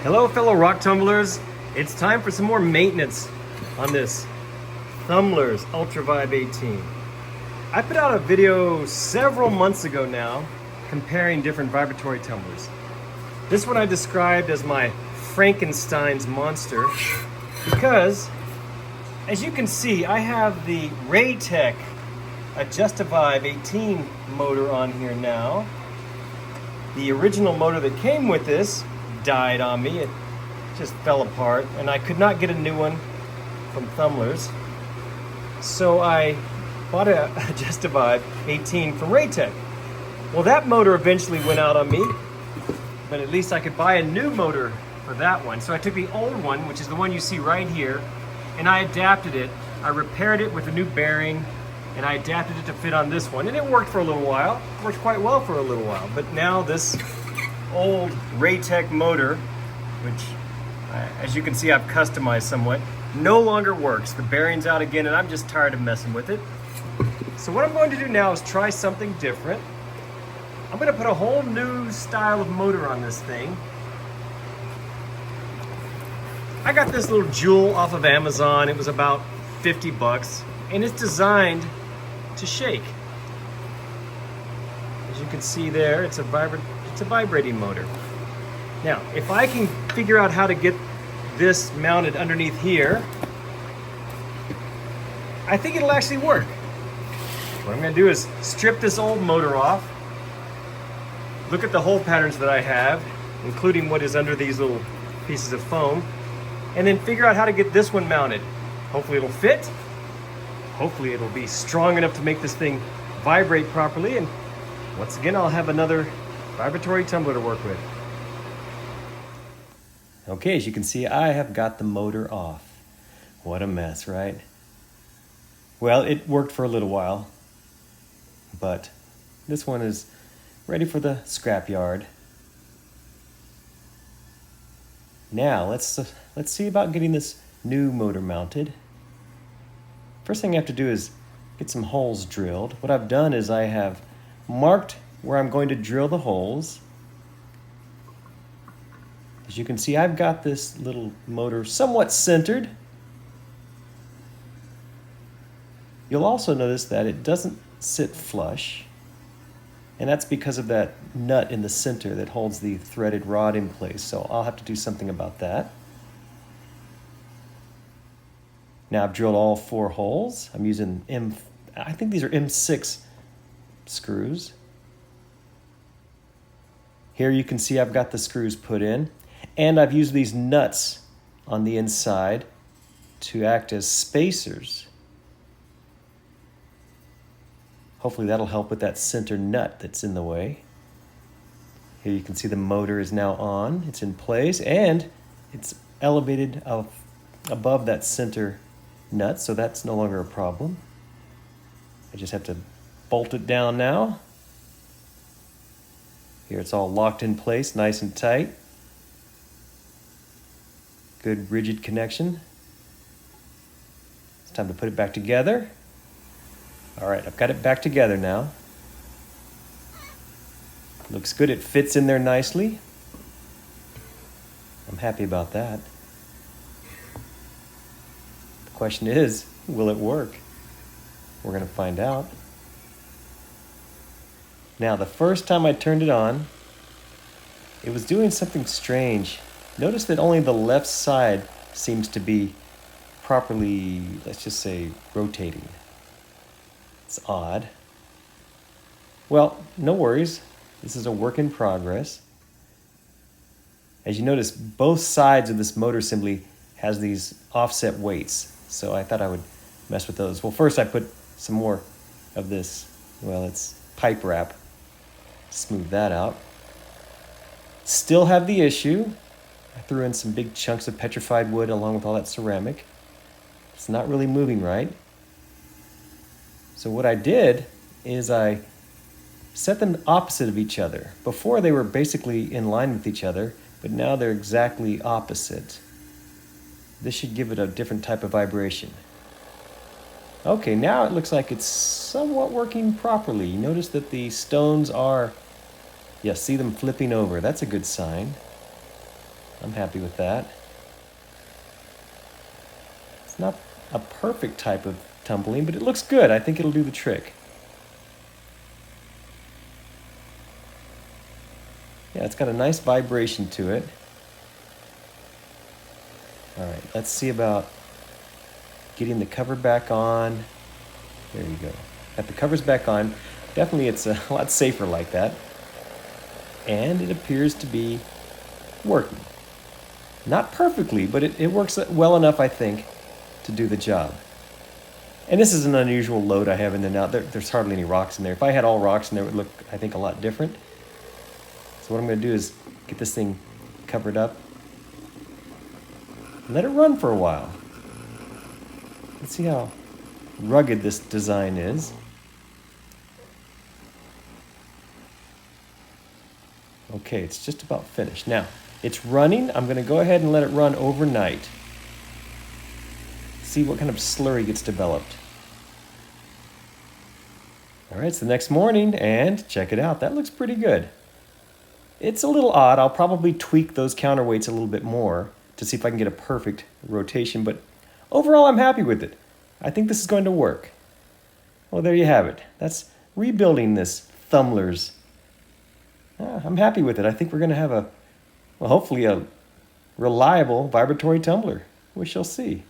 Hello fellow rock tumblers, it's time for some more maintenance on this Thumler's Ultra Vibe 18. I put out a video several months ago now comparing different vibratory tumblers. This one I described as my Frankenstein's monster because, as you can see, I have the Raytech Vibe 18 motor on here now. The original motor that came with this died on me. It just fell apart and I could not get a new one from Thumler's. So I bought a Vibe 18 from Raytech. Well, that motor eventually went out on me, but at least I could buy a new motor for that one. So I took the old one, which is the one you see right here, and I adapted it. I repaired it with a new bearing and I adapted it to fit on this one, and it worked for a little while. It worked quite well for a little while, but now this old Raytech motor, which as you can see I've customized somewhat, no longer works. The bearing's out again and I'm just tired of messing with it. So what I'm going to do now is try something different. I'm going to put a whole new style of motor on this thing. I got this little jewel off of Amazon. It was about 50 bucks and it's designed to shake. As you can see there, it's a vibrating motor. Now, if I can figure out how to get this mounted underneath here, I think it'll actually work. What I'm going to do is strip this old motor off, look at the hole patterns that I have, including what is under these little pieces of foam, and then figure out how to get this one mounted. Hopefully it'll fit. Hopefully it'll be strong enough to make this thing vibrate properly, and once again I'll have another vibratory tumbler to work with. Okay, as you can see, I have got the motor off. What a mess, right? Well, it worked for a little while, but this one is ready for the scrapyard. Now, let's see about getting this new motor mounted. First thing I have to do is get some holes drilled. What I've done is I have marked where I'm going to drill the holes. As you can see, I've got this little motor somewhat centered. You'll also notice that it doesn't sit flush, and that's because of that nut in the center that holds the threaded rod in place, so I'll have to do something about that. Now I've drilled all 4 holes. I'm using I think these are M6 screws. Here you can see I've got the screws put in, and I've used these nuts on the inside to act as spacers. Hopefully that'll help with that center nut that's in the way. Here you can see the motor is now on. It's in place and it's elevated above that center nut, so that's no longer a problem. I just have to bolt it down now. Here it's all locked in place, nice and tight. Good rigid connection. It's time to put it back together. All right, I've got it back together now. Looks good, it fits in there nicely. I'm happy about that. The question is, will it work? We're gonna find out. Now, the first time I turned it on, it was doing something strange. Notice that only the left side seems to be properly, let's just say, rotating. It's odd. Well, no worries. This is a work in progress. As you notice, both sides of this motor assembly has these offset weights, so I thought I would mess with those. Well, first I put some more of this, well, it's pipe wrap. Smooth that out. Still have the issue. I threw in some big chunks of petrified wood along with all that ceramic. It's not really moving right. So what I did is I set them opposite of each other. Before they were basically in line with each other, but now they're exactly opposite. This should give it a different type of vibration. Okay, now it looks like it's somewhat working properly. You notice that the stones are, see them flipping over. That's a good sign. I'm I'm happy with that. It's not a perfect type of tumbling, but it looks good. I think it'll do the trick. Yeah, it's got a nice vibration to it. All right, let's see about getting the cover back on. There you go. Got the covers back on. Definitely it's a lot safer like that. And it appears to be working. Not perfectly, but it works well enough, I think, to do the job. And this is an unusual load I have in there now. There's hardly any rocks in there. If I had all rocks in there, it would look, I think, a lot different. So what I'm going to do is get this thing covered up and let it run for a while. Let's see how rugged this design is. Okay, it's just about finished. Now, it's running. I'm going to go ahead and let it run overnight. See what kind of slurry gets developed. All right, it's the next morning, and check it out. That looks pretty good. It's a little odd. I'll probably tweak those counterweights a little bit more to see if I can get a perfect rotation, but overall, I'm happy with it. I think this is going to work. Well, there you have it. That's rebuilding this Thumler's. I'm happy with it. I think we're going to have hopefully a reliable vibratory tumbler. We shall see.